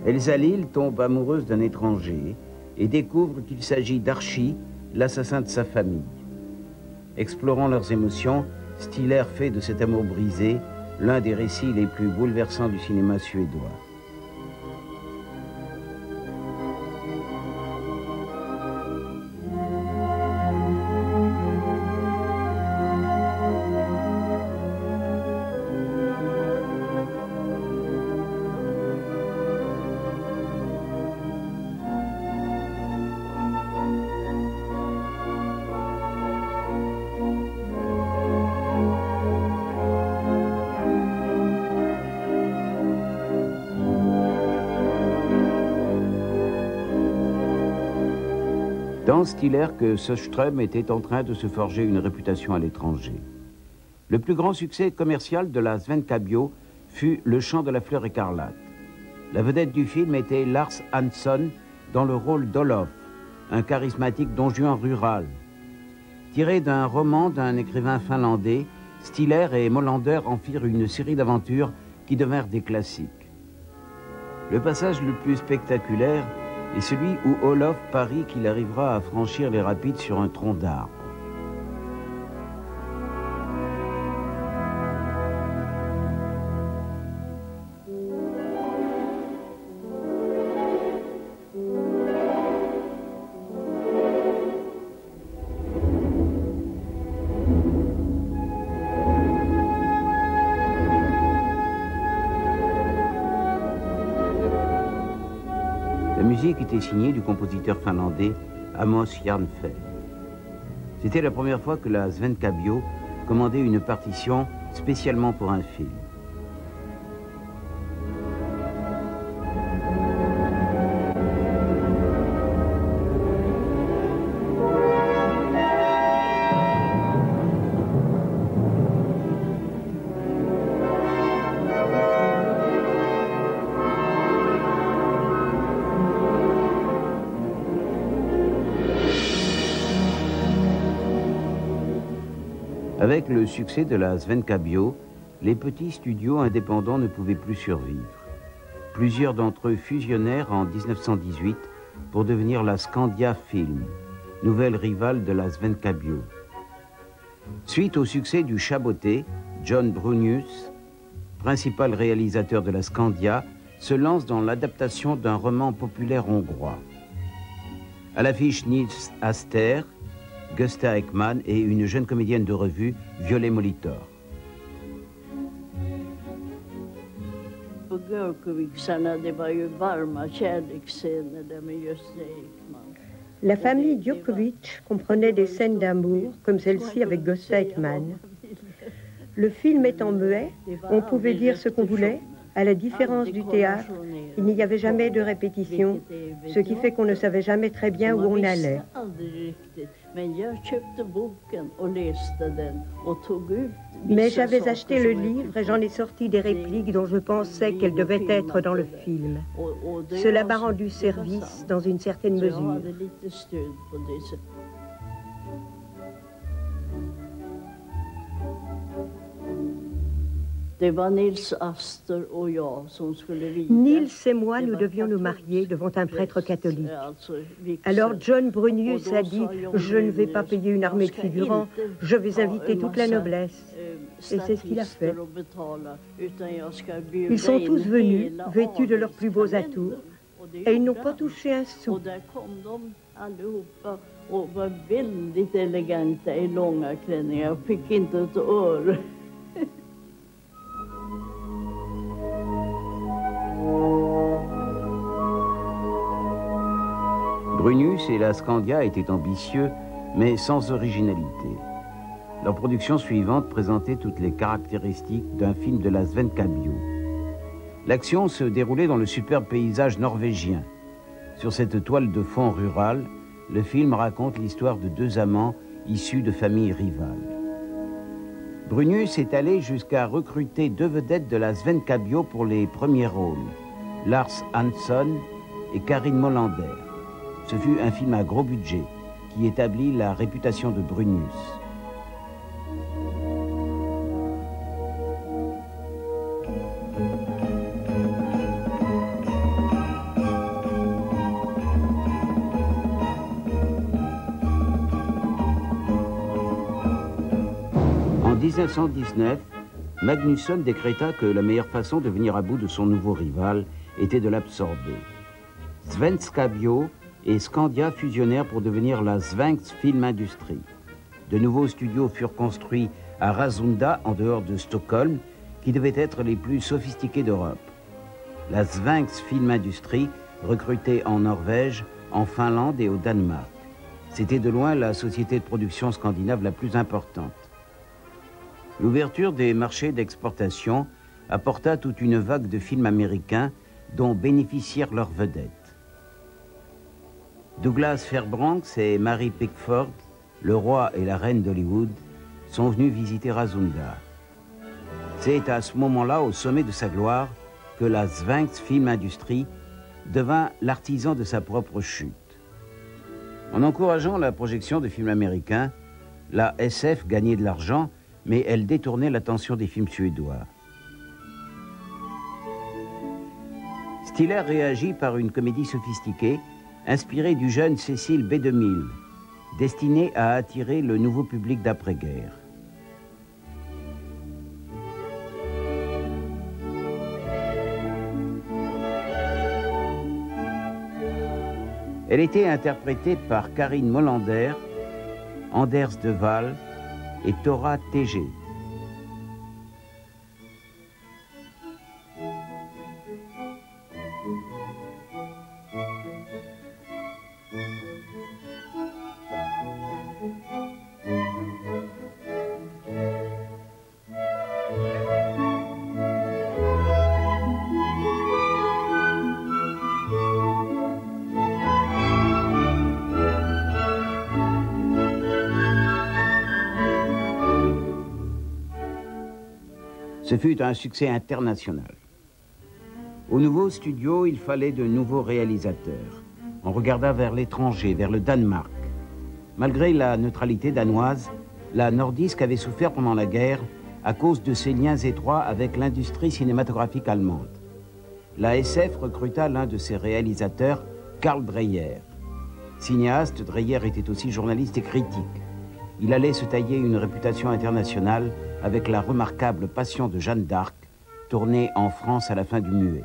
Elsa Lille tombe amoureuse d'un étranger et découvre qu'il s'agit d'Archie, l'assassin de sa famille. Explorant leurs émotions, Stiller fait de cet amour brisé l'un des récits les plus bouleversants du cinéma suédois. Dans Stiller que Söström était en train de se forger une réputation à l'étranger. Le plus grand succès commercial de la Svenska Bio fut Le Chant de la fleur écarlate. La vedette du film était Lars Hansson dans le rôle d'Olof, un charismatique don Juan rural. Tiré d'un roman d'un écrivain finlandais, Stiller et Molander en firent une série d'aventures qui devinrent des classiques. Le passage le plus spectaculaire est celui où Olof parie qu'il arrivera à franchir les rapides sur un tronc d'arbre. La musique était signée du compositeur finlandais Amos Järnfeld. C'était la première fois que la Svenska Bio commandait une partition spécialement pour un film. Avec le succès de la Svenska Bio, les petits studios indépendants ne pouvaient plus survivre. Plusieurs d'entre eux fusionnèrent en 1918 pour devenir la Scandia Film, nouvelle rivale de la Svenska Bio. Suite au succès du Chaboté, John Brunius, principal réalisateur de la Scandia, se lance dans l'adaptation d'un roman populaire hongrois. À l'affiche Nils Aster, Gösta Ekman et une jeune comédienne de revue, Violet Molitor. La famille Djokovic comprenait des scènes d'amour, comme celle-ci avec Gösta Ekman. Le film étant muet, on pouvait dire ce qu'on voulait. À la différence du théâtre, il n'y avait jamais de répétition, ce qui fait qu'on ne savait jamais très bien où on allait. Mais j'avais acheté le livre et j'en ai sorti des répliques dont je pensais qu'elles devaient être dans le film. Cela m'a rendu service dans une certaine mesure. Nils et moi, nous devions nous marier devant un prêtre catholique. Alors John Brunius a dit « Je ne vais pas payer une armée de figurants, je vais inviter toute la noblesse. » Et c'est ce qu'il a fait. Ils sont tous venus, vêtus de leurs plus beaux atours, et ils n'ont pas touché un sou. Brunius et la Scandia étaient ambitieux, mais sans originalité. Leur production suivante présentait toutes les caractéristiques d'un film de la Svenska Bio. L'action se déroulait dans le superbe paysage norvégien. Sur cette toile de fond rurale, le film raconte l'histoire de deux amants issus de familles rivales. Brunius est allé jusqu'à recruter deux vedettes de la Svenska Bio pour les premiers rôles, Lars Hansson et Karin Molander. Ce fut un film à gros budget, qui établit la réputation de Brunius. En 1919, Magnusson décréta que la meilleure façon de venir à bout de son nouveau rival était de l'absorber. Svenska Bio et Scandia fusionnèrent pour devenir la Svensk Film Industrie. De nouveaux studios furent construits à Rasunda, en dehors de Stockholm, qui devaient être les plus sophistiqués d'Europe. La Svensk Film Industrie recrutait en Norvège, en Finlande et au Danemark. C'était de loin la société de production scandinave la plus importante. L'ouverture des marchés d'exportation apporta toute une vague de films américains dont bénéficièrent leurs vedettes. Douglas Fairbanks et Mary Pickford, le roi et la reine d'Hollywood, sont venus visiter Rasunda. C'est à ce moment-là, au sommet de sa gloire, que la Svensk Film Industrie devint l'artisan de sa propre chute. En encourageant la projection de films américains, la SF gagnait de l'argent, mais elle détournait l'attention des films suédois. Stiller réagit par une comédie sophistiquée, inspirée du jeune Cécile B. DeMille, destinée à attirer le nouveau public d'après-guerre. Elle était interprétée par Karine Molander, Anders de Waal et Tora Tegé. Ce fut un succès international. Au nouveau studio, il fallait de nouveaux réalisateurs. On regarda vers l'étranger, vers le Danemark. Malgré la neutralité danoise, la Nordisk avait souffert pendant la guerre à cause de ses liens étroits avec l'industrie cinématographique allemande. La SF recruta l'un de ses réalisateurs, Karl Dreyer. Cinéaste, Dreyer était aussi journaliste et critique. Il allait se tailler une réputation internationale avec la remarquable Passion de Jeanne d'Arc, tournée en France à la fin du muet.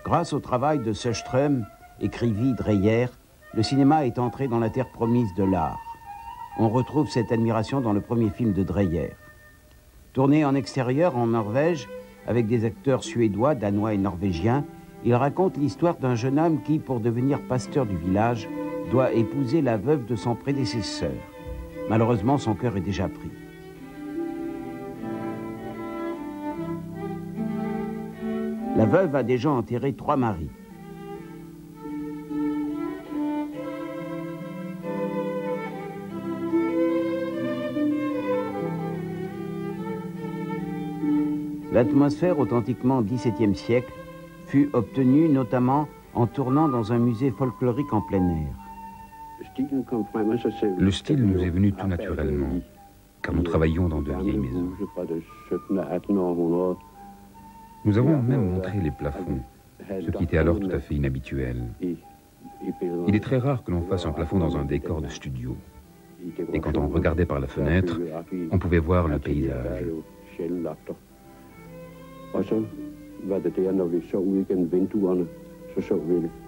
Grâce au travail de Söström, écrivit Dreyer, le cinéma est entré dans la terre promise de l'art. On retrouve cette admiration dans le premier film de Dreyer. Tourné en extérieur, en Norvège, avec des acteurs suédois, danois et norvégiens, il raconte l'histoire d'un jeune homme qui, pour devenir pasteur du village, doit épouser la veuve de son prédécesseur. Malheureusement, son cœur est déjà pris. La veuve a déjà enterré 3 maris. L'atmosphère authentiquement XVIIe siècle fut obtenue notamment en tournant dans un musée folklorique en plein air. Le style nous est venu tout naturellement, car nous travaillions dans de vieilles maisons. Nous avons même montré les plafonds, ce qui était alors tout à fait inhabituel. Il est très rare que l'on fasse un plafond dans un décor de studio. Et quand on regardait par la fenêtre, on pouvait voir le paysage.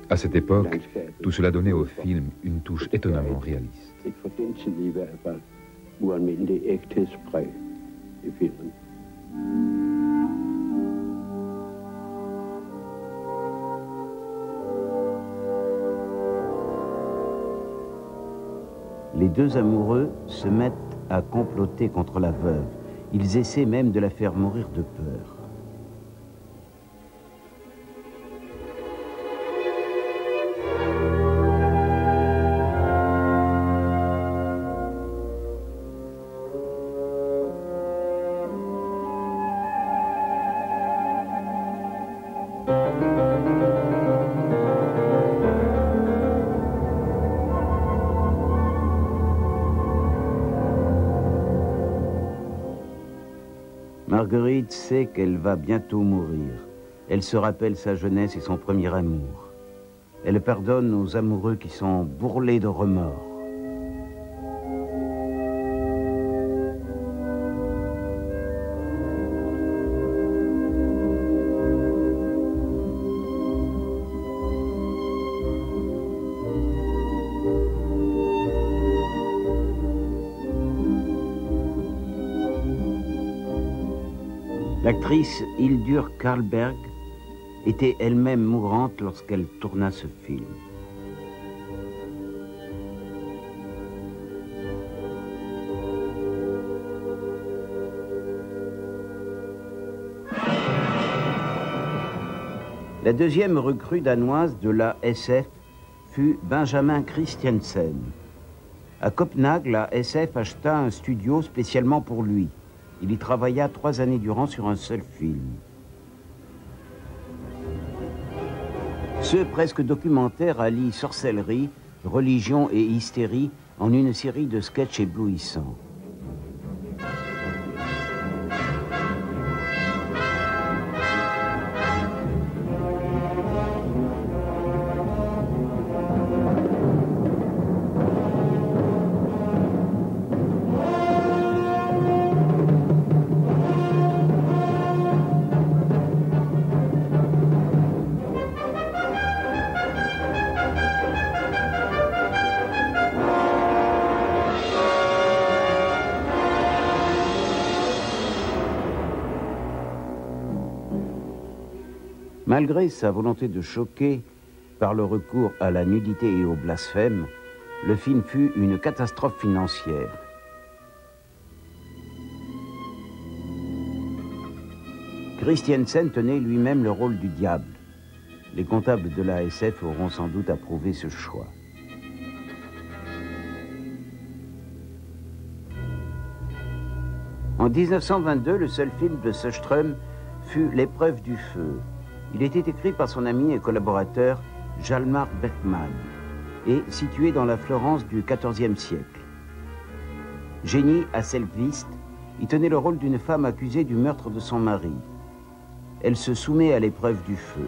À cette époque, tout cela donnait au film une touche étonnamment réaliste. Les deux amoureux se mettent à comploter contre la veuve. Ils essaient même de la faire mourir de peur. Marguerite sait qu'elle va bientôt mourir. Elle se rappelle sa jeunesse et son premier amour. Elle pardonne aux amoureux qui sont bourrelés de remords. L'actrice Hildur Carlberg était elle-même mourante lorsqu'elle tourna ce film. La deuxième recrue danoise de la SF fut Benjamin Christiansen. À Copenhague, la SF acheta un studio spécialement pour lui. Il y travailla 3 années durant sur un seul film. Ce presque documentaire allie sorcellerie, religion et hystérie en une série de sketchs éblouissants. Malgré sa volonté de choquer par le recours à la nudité et au blasphème, le film fut une catastrophe financière. Christiansen tenait lui-même le rôle du diable. Les comptables de la SF auront sans doute approuvé ce choix. En 1922, le seul film de Sjöström fut L'épreuve du feu. Il était écrit par son ami et collaborateur Hjalmar Bergman et situé dans la Florence du XIVe siècle. Jenny Hasselqvist y tenait le rôle d'une femme accusée du meurtre de son mari. Elle se soumet à l'épreuve du feu.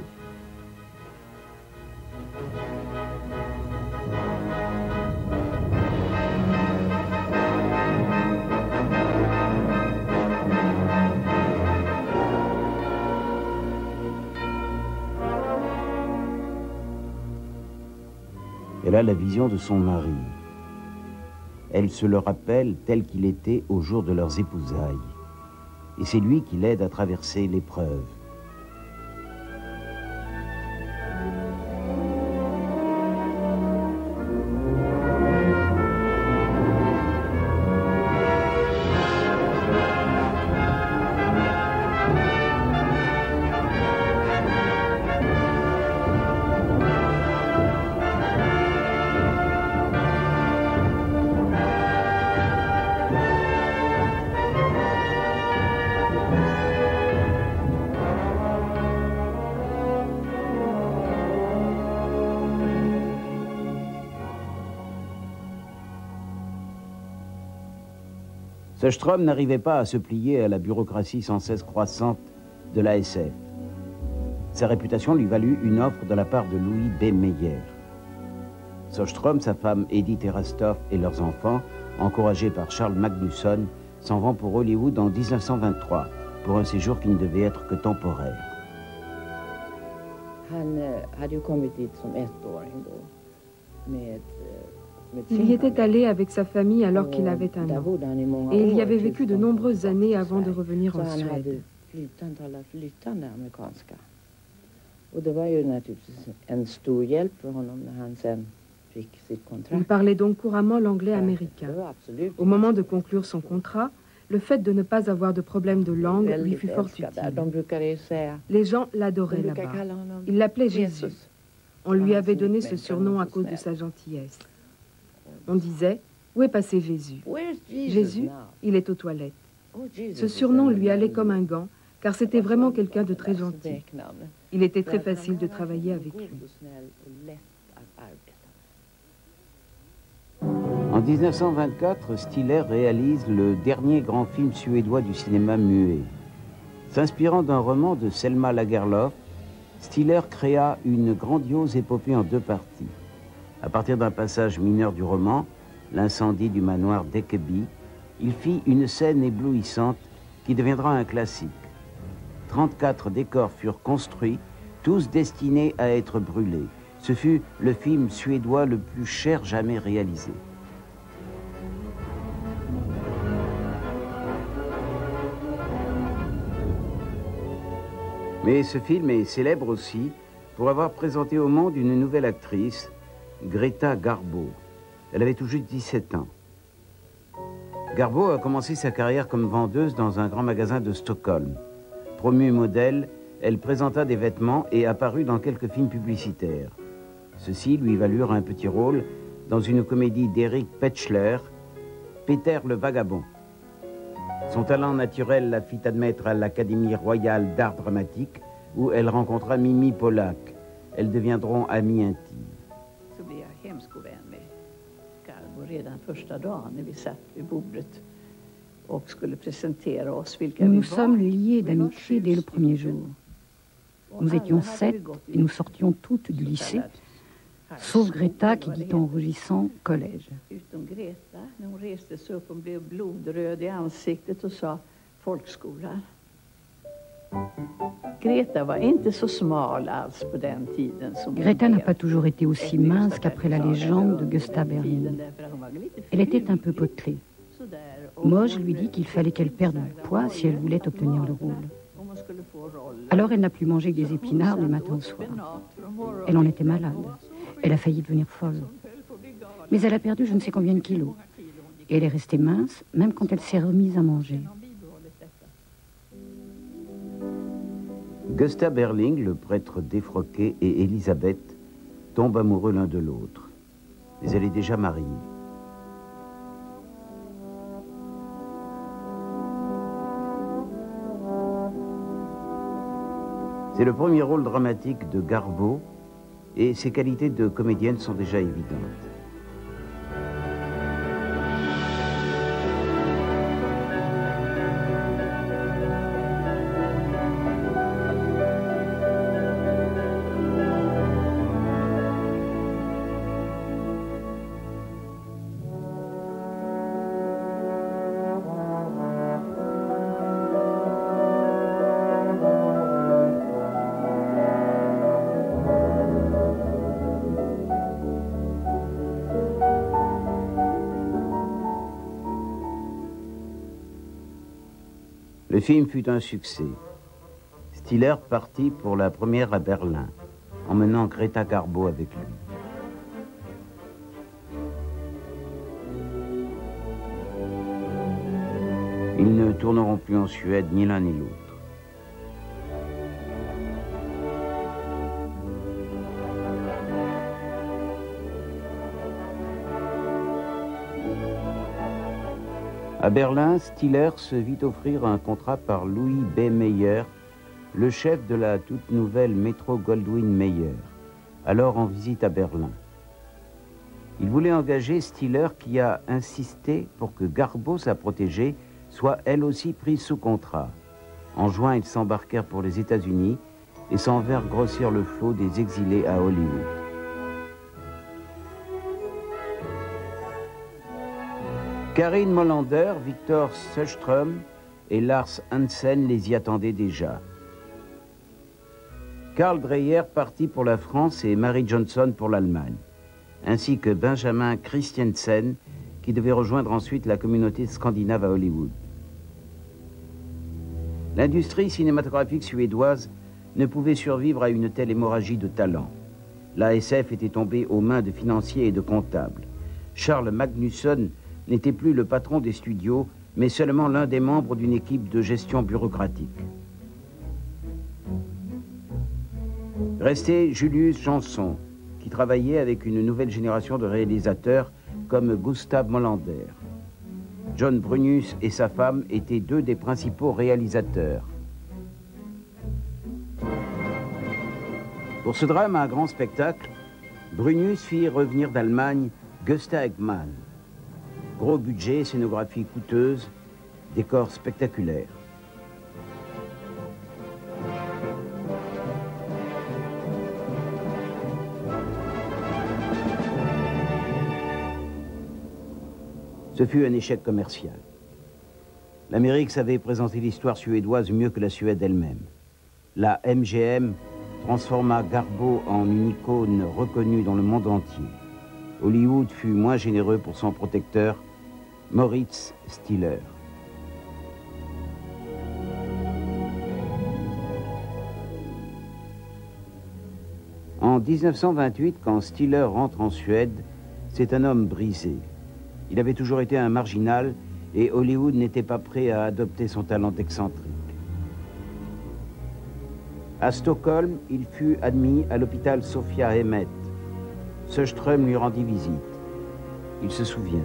Elle a la vision de son mari. Elle se le rappelle tel qu'il était au jour de leurs épousailles. Et c'est lui qui l'aide à traverser l'épreuve. Sjöström n'arrivait pas à se plier à la bureaucratie sans cesse croissante de la SF. Sa réputation lui valut une offre de la part de Louis B. Mayer. Sjöström, sa femme Edith Erastoff et leurs enfants, encouragés par Charles Magnusson, s'en vont pour Hollywood en 1923, pour un séjour qui ne devait être que temporaire. Il y était allé avec sa famille alors qu'il avait 1 an. Et il y avait vécu de nombreuses années avant de revenir en Suède. Il parlait donc couramment l'anglais américain. Au moment de conclure son contrat, le fait de ne pas avoir de problème de langue lui fut fort utile. Les gens l'adoraient là-bas. Ils l'appelaient Jésus. On lui avait donné ce surnom à cause de sa gentillesse. On disait, où est passé Jésus? Jésus, il est aux toilettes. Ce surnom lui allait comme un gant, car c'était vraiment quelqu'un de très gentil. Il était très facile de travailler avec lui. En 1924, Stiller réalise le dernier grand film suédois du cinéma muet, S'inspirant d'un roman de Selma Lagerlöf, Stiller créa une grandiose épopée en 2 parties. À partir d'un passage mineur du roman, l'incendie du manoir d'Ekeby, il fit une scène éblouissante qui deviendra un classique. 34 décors furent construits, tous destinés à être brûlés. Ce fut le film suédois le plus cher jamais réalisé. Mais ce film est célèbre aussi pour avoir présenté au monde une nouvelle actrice, Greta Garbo. Elle avait tout juste 17 ans. Garbo a commencé sa carrière comme vendeuse dans un grand magasin de Stockholm. Promue modèle, elle présenta des vêtements et apparut dans quelques films publicitaires. Ceux-ci lui valurent un petit rôle dans une comédie d'Eric Petschler, Peter le Vagabond. Son talent naturel la fit admettre à l'Académie royale d'art dramatique, où elle rencontra Mimi Pollak. Elles deviendront amies intimes. Nous nous sommes liés d'amitié dès le premier jour. Nous étions 7 et nous sortions toutes du lycée, sauf Greta qui dit en rougissant « collège ». Greta n'a pas toujours été aussi mince qu'après la légende de Gösta Berling. Elle était un peu potelée. Moge lui dit qu'il fallait qu'elle perde du poids si elle voulait obtenir le rôle. Alors elle n'a plus mangé que des épinards du matin au soir. Elle en était malade. Elle a failli devenir folle. Mais elle a perdu je ne sais combien de kilos. Et elle est restée mince, même quand elle s'est remise à manger. Gösta Berling, le prêtre défroqué, et Elisabeth tombent amoureux l'un de l'autre. Mais elle est déjà mariée. C'est le premier rôle dramatique de Garbo et ses qualités de comédienne sont déjà évidentes. Le film fut un succès. Stiller partit pour la première à Berlin, emmenant Greta Garbo avec lui. Ils ne tourneront plus en Suède, ni l'un ni l'autre. À Berlin, Stiller se vit offrir un contrat par Louis B. Mayer, le chef de la toute nouvelle Metro-Goldwyn-Mayer, alors en visite à Berlin. Il voulait engager Stiller qui a insisté pour que Garbo, sa protégée, soit elle aussi prise sous contrat. En juin, ils s'embarquèrent pour les États-Unis et s'en vinrent grossir le flot des exilés à Hollywood. Karin Molander, Victor Söström et Lars Hansen les y attendaient déjà. Karl Dreyer partit pour la France et Mary Johnson pour l'Allemagne, ainsi que Benjamin Christiansen qui devait rejoindre ensuite la communauté scandinave à Hollywood. L'industrie cinématographique suédoise ne pouvait survivre à une telle hémorragie de talent. L'ASF était tombée aux mains de financiers et de comptables. Charles Magnusson n'était plus le patron des studios, mais seulement l'un des membres d'une équipe de gestion bureaucratique. Restait Julius Jansson, qui travaillait avec une nouvelle génération de réalisateurs comme Gustav Molander. John Brunius et sa femme étaient deux des principaux réalisateurs. Pour ce drame à un grand spectacle, Brunius fit revenir d'Allemagne Gösta Ekman. Gros budget, scénographie coûteuse, décors spectaculaires. Ce fut un échec commercial. L'Amérique savait présenter l'histoire suédoise mieux que la Suède elle-même. La MGM transforma Garbo en une icône reconnue dans le monde entier. Hollywood fut moins généreux pour son protecteur, Moritz Stiller. En 1928, quand Stiller rentre en Suède, c'est un homme brisé. Il avait toujours été un marginal et Hollywood n'était pas prêt à adopter son talent excentrique. À Stockholm, il fut admis à l'hôpital Sophia Hemmet. Söström lui rendit visite. Il se souvient.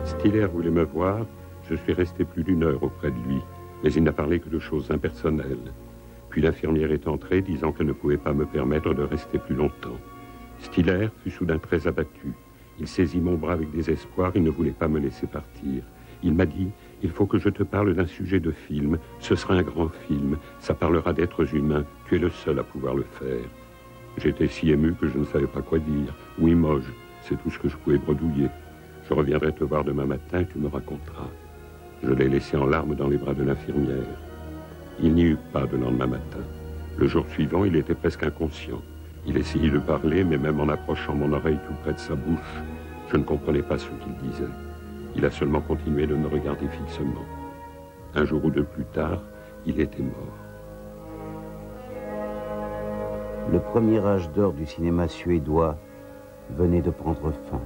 Stiller voulait me voir. Je suis resté plus d'1 heure auprès de lui, mais il n'a parlé que de choses impersonnelles. Puis l'infirmière est entrée, disant qu'elle ne pouvait pas me permettre de rester plus longtemps. Stiller fut soudain très abattu. Il saisit mon bras avec désespoir, il ne voulait pas me laisser partir. Il m'a dit, il faut que je te parle d'un sujet de film. Ce sera un grand film, ça parlera d'êtres humains. Tu es le seul à pouvoir le faire. J'étais si ému que je ne savais pas quoi dire. Oui, Moge, c'est tout ce que je pouvais bredouiller. Je reviendrai te voir demain matin et tu me raconteras. Je l'ai laissé en larmes dans les bras de l'infirmière. Il n'y eut pas de lendemain matin. Le jour suivant, il était presque inconscient. Il essayait de parler, mais même en approchant mon oreille tout près de sa bouche, je ne comprenais pas ce qu'il disait. Il a seulement continué de me regarder fixement. Un jour ou deux plus tard, il était mort. Le premier âge d'or du cinéma suédois venait de prendre fin.